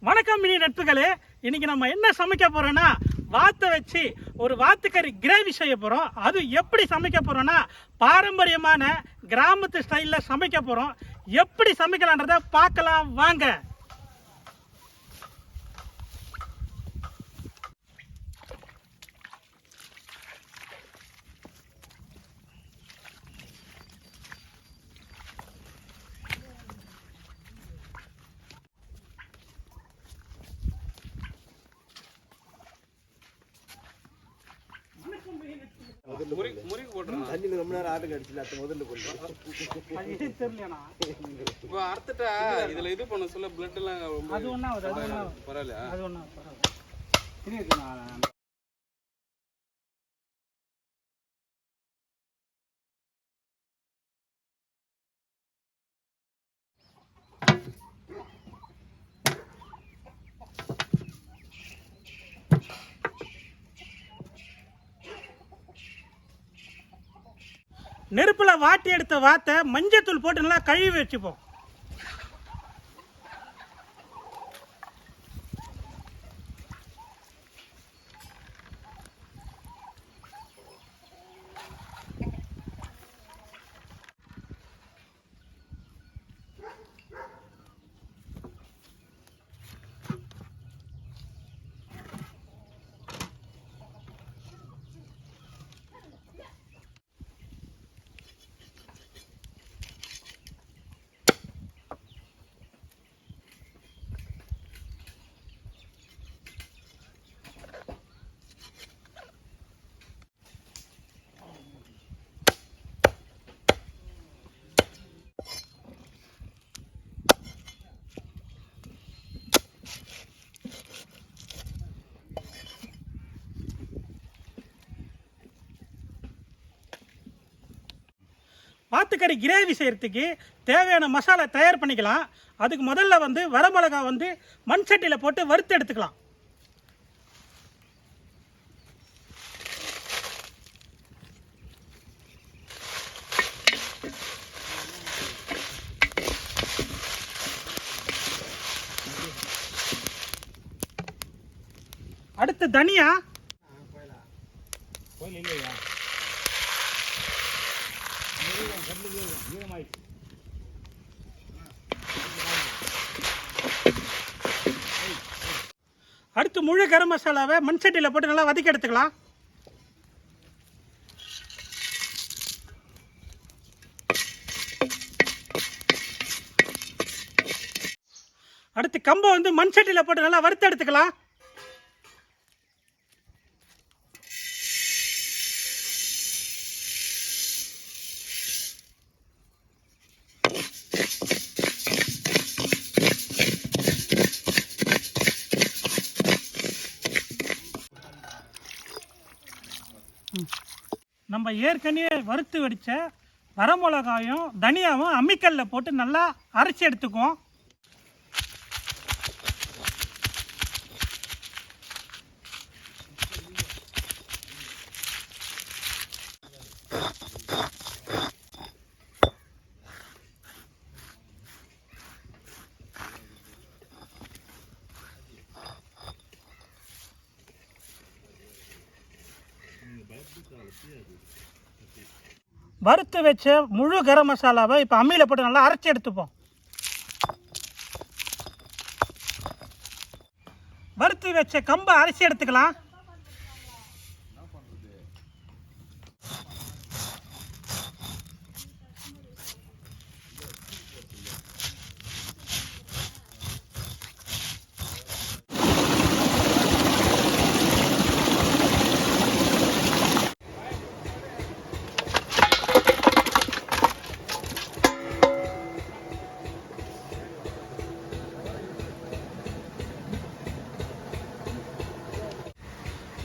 வணக்கம் மினி நட்புகளே, இன்னைக்கு நம்ம என்ன சமைக்க போறோம்னா வாத்தை வச்சு ஒரு வாத்துக்கறி கிரேவி செய்ய போறோம். அது எப்படி சமைக்க போறோம்னா பாரம்பரியமான கிராமத்து ஸ்டைல்ல சமைக்க போறோம். எப்படி சமைக்கலான்றத பார்க்கலாம் வாங்க. ரொம்ப நேரம் ஆட்டு கடிச்சில அத்த முதல்ல கொண்டு இப்போ அறுத்துட்டா இதுல இது பண்ண சொல்ல பிளட் எல்லாம் அது ஒண்ணா பரவாயில்ல அது ஒண்ணா பரவாயில்ல. நெருப்புல வாட்டி எடுத்த வாத்தை மஞ்சத்தூள் போட்டு நல்லா கழுவி வச்சுப்போம். வாத்துக்கறி கிரேவி செய்கிறதுக்கு தேவையான மசாலா தயார் பண்ணிக்கலாம். அதுக்கு முதல்ல வரமிளகா மண் சட்டியில் போட்டு வறுத்து எடுத்துக்கலாம். அடுத்து தனியா அடுத்து முழு கரம் மசாலாவை மண் சட்டியில் போட்டு நல்லா வதக்கி எடுத்துக்கலாம். அடுத்து கம்பை மண் சட்டியில் போட்டு நல்லா வறுத்து எடுத்துக்கலாம். நம்ம ஏற்கனவே வறுத்து வடித்த வரமிளகாயும் தனியாவும் அம்மிக்கல்ல போட்டு நல்லா அரைச்சி எடுத்துக்குவோம். வறுத்து வச்ச முழு கரம் மசாலாவை இப்போ அம்மியில் போட்டு நல்லா அரைச்சி எடுத்துப்போம். வறுத்து வச்ச கம்பை அரைச்சி எடுத்துக்கலாம்.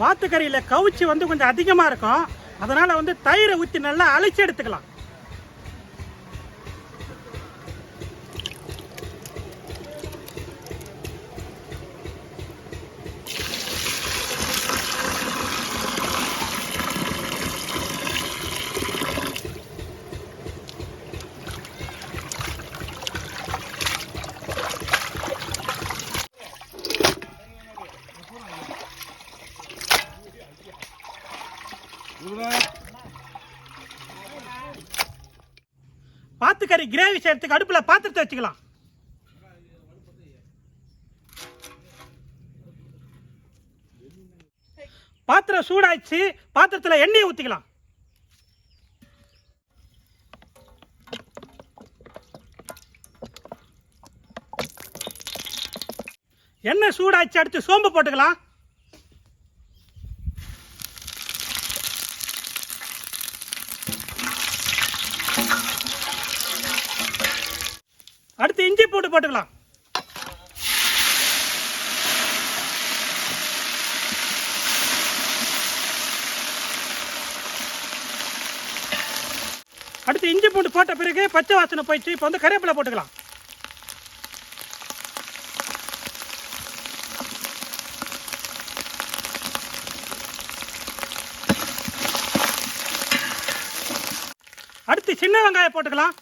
வாத்துக்கறியில் கவுச்சி கொஞ்சம் அதிகமாக இருக்கும். அதனால் தயிரை ஊற்றி நல்லா அழைச்சி எடுத்துக்கலாம். வாத்துக்கறி கிரேவி செய்யறதுக்கு அடுப்புல பாத்திரத்தை வச்சுக்கலாம். பாத்திரம் சூடாயிடுச்சு. பாத்திரத்துல எண்ணெயை ஊத்திக்கலாம். எண்ணெய் சூடாயிடுச்சு. அடுத்து சோம்பு போட்டுக்கலாம். அடுத்து இஞ்சி பூண்டு போட்டுக்கலாம். அடுத்து இஞ்சி பூண்டு போட்ட பிறகு பச்சை வாசனை போயிடுச்சு. இப்போ வந்து கறிவேப்பிலை போட்டுக்கலாம். அடுத்து சின்ன வெங்காயம் போட்டுக்கலாம்.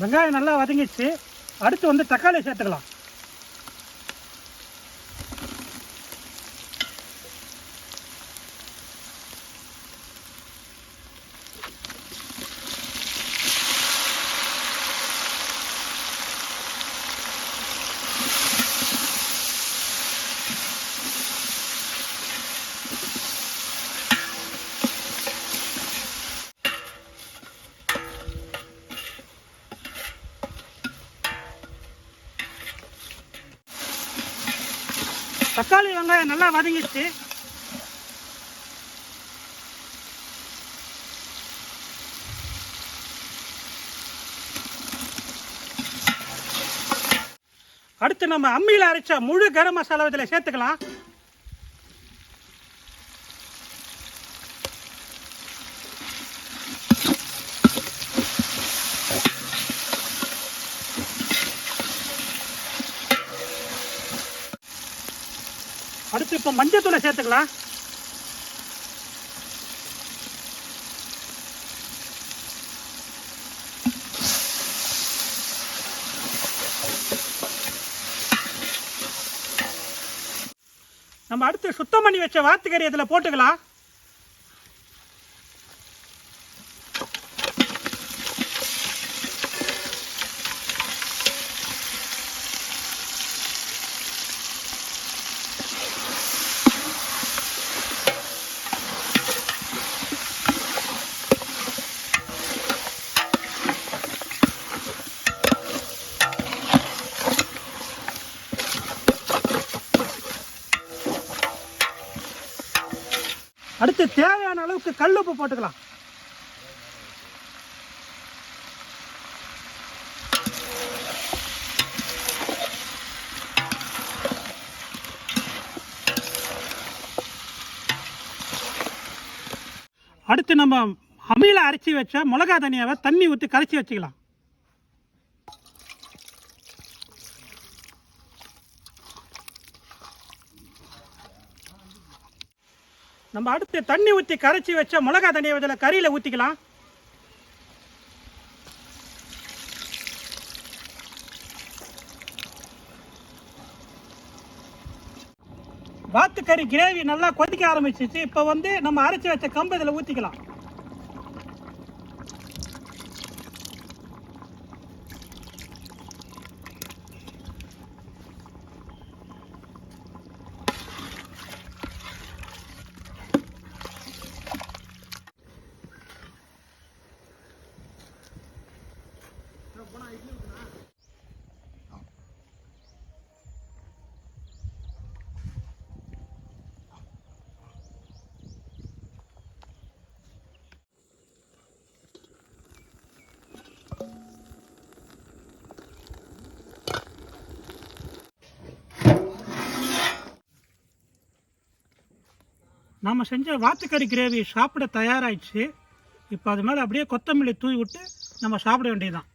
வெங்காயம் நல்லா வதங்கிச்சு. அடுத்து வந்து தக்காளி சேர்த்துக்கலாம். தக்காளி வெங்காயம் நல்லா வதங்கிச்சு. அடுத்து நம்ம அம்மியில் அரைச்ச முழு கரம் மசாலா இதில் சேர்த்துக்கலாம். அடுத்து இப்போ மஞ்சத்தூளை சேர்த்துக்கலாம். நம்ம அடுத்து சுத்தம் பண்ணி வச்ச வாத்துக்கறி இதில் போட்டுக்கலாம். அடுத்து தேவையான அளவுக்கு கல் உப்பு போட்டுக்கலாம். அடுத்து நம்ம அம்மியில் அரைச்சி வச்ச மிளகா தனியாவை தண்ணி ஊற்றி கரைச்சி வச்சுக்கலாம். நம்ம அடுத்து தண்ணி ஊற்றி கரைச்சி வச்ச மிளகா தண்ணியை இதில் கறியில் ஊற்றிக்கலாம். வாத்துக்கறி கிரேவி நல்லா கொதிக்க ஆரம்பிச்சிச்சு. இப்போ வந்து நம்ம அரைச்சி வச்ச கம்பு இதில் ஊற்றிக்கலாம். நம்ம செஞ்ச வாத்துக்கறி கிரேவி சாப்பிட தயாராகிடுச்சு. இப்போ அது மேலே அப்படியே கொத்தமல்லி தூவி விட்டு நம்ம சாப்பிட வேண்டியதுதான்.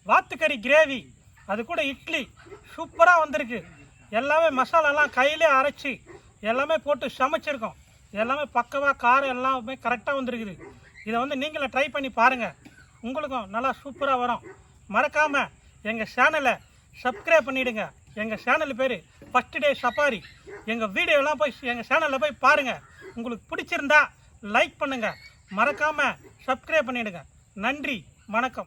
வாத்துக்கறி கிரேவி, அது கூட இட்லி சூப்பராக வந்திருக்கு. எல்லாமே மசாலாலாம் கையிலே அரைச்சி எல்லாமே போட்டு சமைச்சிருக்கோம். எல்லாமே பக்கவாக காரம் எல்லாமே கரெக்டாக வந்திருக்குது. இதை வந்து நீங்களே ட்ரை பண்ணி பாருங்கள், உங்களுக்கும் நல்லா சூப்பராக வரும். மறக்காமல் எங்கள் சேனலை சப்ஸ்கிரைப் பண்ணிவிடுங்க. எங்கள் சேனல் பேர் ஃபஸ்ட் டே சஃபாரி. எங்கள் வீடியோலாம் போய் எங்கள் சேனலில் போய் பாருங்கள். உங்களுக்கு பிடிச்சிருந்தா லைக் பண்ணுங்கள், மறக்காமல் சப்ஸ்கிரைப் பண்ணிவிடுங்க. நன்றி, வணக்கம்.